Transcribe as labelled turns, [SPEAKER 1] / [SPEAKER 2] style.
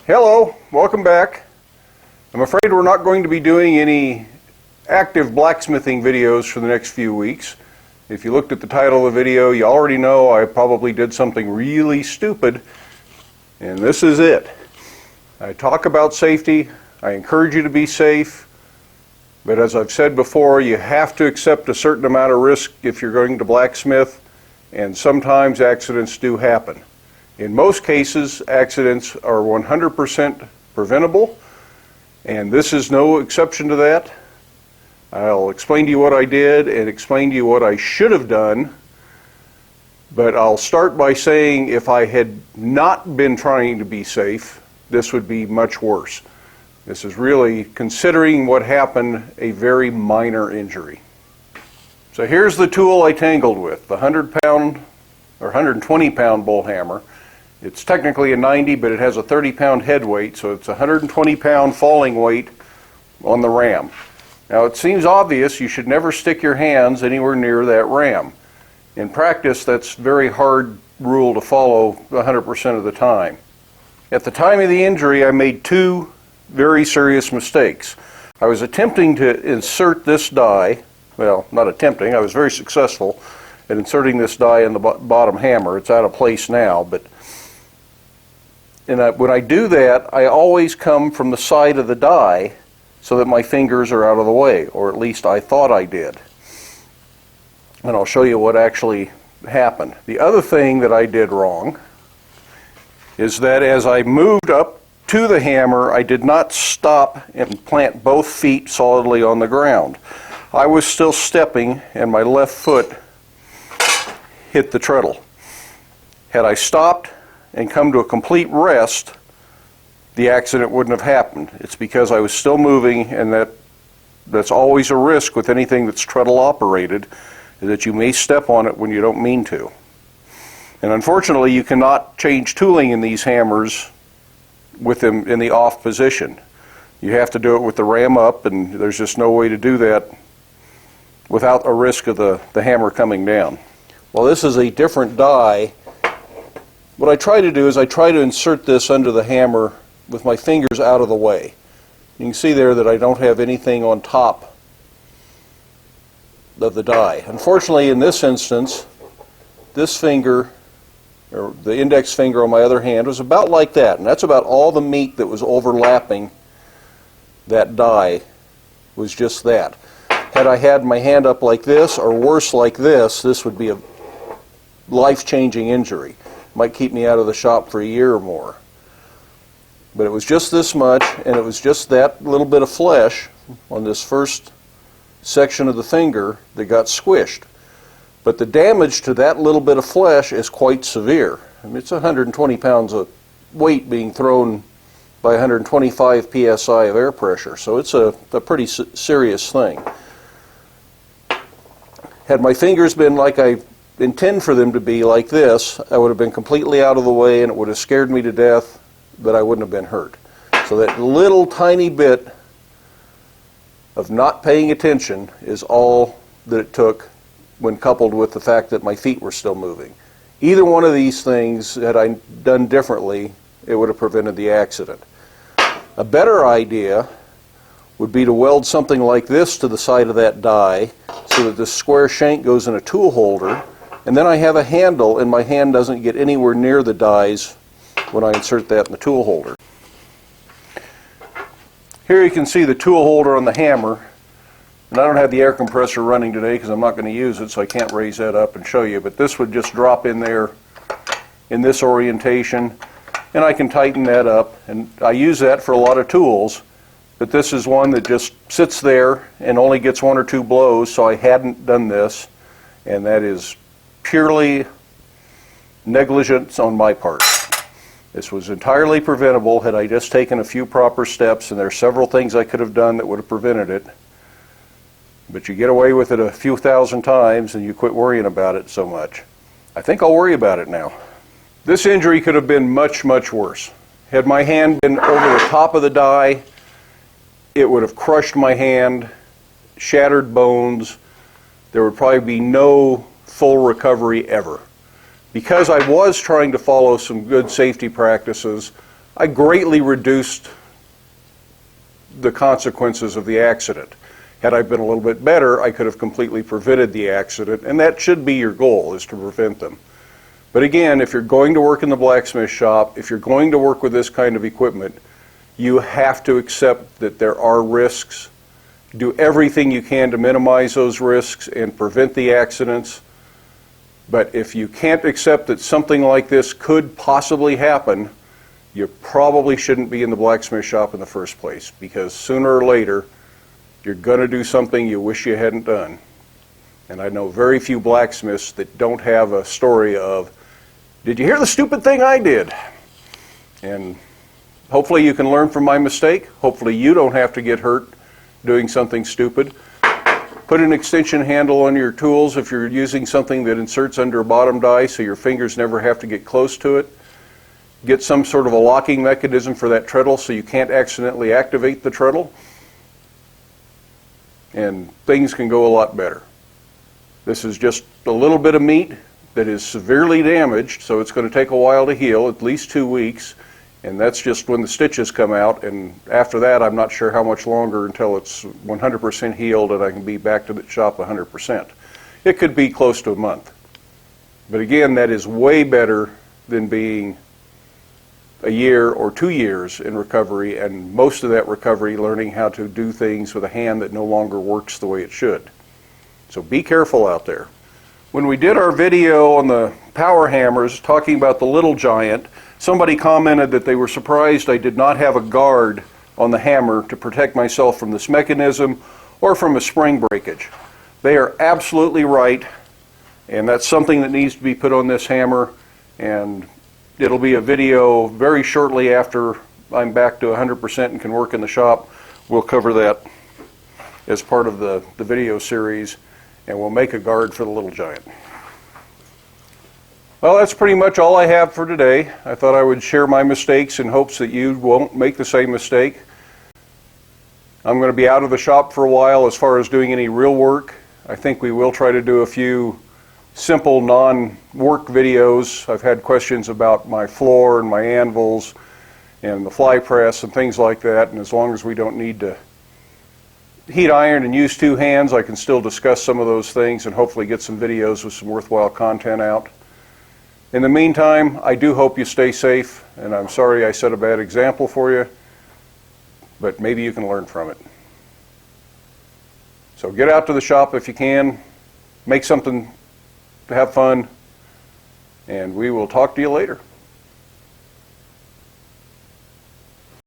[SPEAKER 1] Hello, welcome back. I'm afraid we're not going to be doing any active blacksmithing videos for the next few weeks. If you looked at the title of the video, you already know I probably did something really stupid, and this is it. I talk about safety, I encourage you to be safe, but as I've said before, you have to accept a certain amount of risk if you're going to blacksmith, and sometimes accidents do happen. In most cases, accidents are 100% preventable, and this is no exception to that. I'll explain to you what I did and explain to you what I should have done, but I'll start by saying if I had not been trying to be safe, this would be much worse. This is really, considering what happened, a very minor injury. So here's the tool I tangled with, the 100-pound or 120-pound bull hammer. It's technically a 90, but it has a 30-pound head weight, so it's a 120-pound falling weight on the ram. Now, it seems obvious you should never stick your hands anywhere near that ram. In practice, that's a very hard rule to follow 100% of the time. At the time of the injury, I made two very serious mistakes. I was attempting to insert this die, well, not attempting, I was very successful at inserting this die in the bottom hammer. It's out of place now, but when I do that, I always come from the side of the die so that my fingers are out of the way, or at least I thought I did. And I'll show you what actually happened. The other thing that I did wrong is that as I moved up to the hammer, I did not stop and plant both feet solidly on the ground. I was still stepping, and my left foot hit the treadle. Had I stopped and come to a complete rest, the accident wouldn't have happened. It's because I was still moving, and that's always a risk with anything that's treadle operated, is that you may step on it when you don't mean to. And unfortunately, you cannot change tooling in these hammers with them in the off position. You have to do it with the ram up, and there's just no way to do that without a risk of the hammer coming down. Well, this is a different die. What I try to do is I try to insert this under the hammer with my fingers out of the way. You can see there that I don't have anything on top of the die. Unfortunately, in this instance, this finger, or the index finger on my other hand, was about like that, and that's about all the meat that was overlapping that die, was just that. Had I had my hand up like this, or worse like this would be a life-changing injury. Might keep me out of the shop for a year or more. But it was just this much, and it was just that little bit of flesh on this first section of the finger that got squished. But the damage to that little bit of flesh is quite severe. I mean, it's 120 pounds of weight being thrown by 125 psi of air pressure, so it's a pretty serious thing. Had my fingers been like I intend for them to be, like this, I would have been completely out of the way, and it would have scared me to death, but I wouldn't have been hurt. So that little tiny bit of not paying attention is all that it took, when coupled with the fact that my feet were still moving. Either one of these things, had I done differently, it would have prevented the accident. A better idea would be to weld something like this to the side of that die so that the square shank goes in a tool holder, and then I have a handle, and my hand doesn't get anywhere near the dies when I insert that in the tool holder. Here you can see the tool holder on the hammer, and I don't have the air compressor running today because I'm not going to use it, so I can't raise that up and show you, but this would just drop in there in this orientation, and I can tighten that up, and I use that for a lot of tools, but this is one that just sits there and only gets one or two blows, so I hadn't done this, and that is purely negligence on my part. This was entirely preventable had I just taken a few proper steps, and there are several things I could have done that would have prevented it. But you get away with it a few thousand times and you quit worrying about it so much. I think I'll worry about it now. This injury could have been much, much worse. Had my hand been over the top of the die, it would have crushed my hand, shattered bones. There would probably be no full recovery ever. Because I was trying to follow some good safety practices, I greatly reduced the consequences of the accident. Had I been a little bit better, I could have completely prevented the accident, and that should be your goal, is to prevent them. But again, if you're going to work in the blacksmith shop, if you're going to work with this kind of equipment, you have to accept that there are risks. Do everything you can to minimize those risks and prevent the accidents. But if you can't accept that something like this could possibly happen, you probably shouldn't be in the blacksmith shop in the first place, because sooner or later you're going to do something you wish you hadn't done. And I know very few blacksmiths that don't have a story of, did you hear the stupid thing I did? And hopefully you can learn from my mistake. Hopefully you don't have to get hurt doing something stupid. Put an extension handle on your tools if you're using something that inserts under a bottom die so your fingers never have to get close to it. Get some sort of a locking mechanism for that treadle so you can't accidentally activate the treadle. And things can go a lot better. This is just a little bit of meat that is severely damaged, so it's going to take a while to heal, at least 2 weeks. And that's just when the stitches come out, and after that I'm not sure how much longer until it's 100% healed and I can be back to the shop 100%. It could be close to a month. But again, that is way better than being a year or 2 years in recovery, and most of that recovery learning how to do things with a hand that no longer works the way it should. So be careful out there. When we did our video on the power hammers talking about the Little Giant, somebody commented that they were surprised I did not have a guard on the hammer to protect myself from this mechanism or from a spring breakage. They are absolutely right, and that's something that needs to be put on this hammer, and it'll be a video very shortly after I'm back to 100% and can work in the shop. We'll cover that as part of the video series, and we'll make a guard for the Little Giant. Well, that's pretty much all I have for today. I thought I would share my mistakes in hopes that you won't make the same mistake. I'm going to be out of the shop for a while as far as doing any real work. I think we will try to do a few simple non-work videos. I've had questions about my floor and my anvils and the fly press and things like that, and as long as we don't need to heat iron and use 2 hands, I can still discuss some of those things and hopefully get some videos with some worthwhile content out. In the meantime, I do hope you stay safe, and I'm sorry I set a bad example for you, but maybe you can learn from it. So get out to the shop if you can, make something to have fun, and we will talk to you later.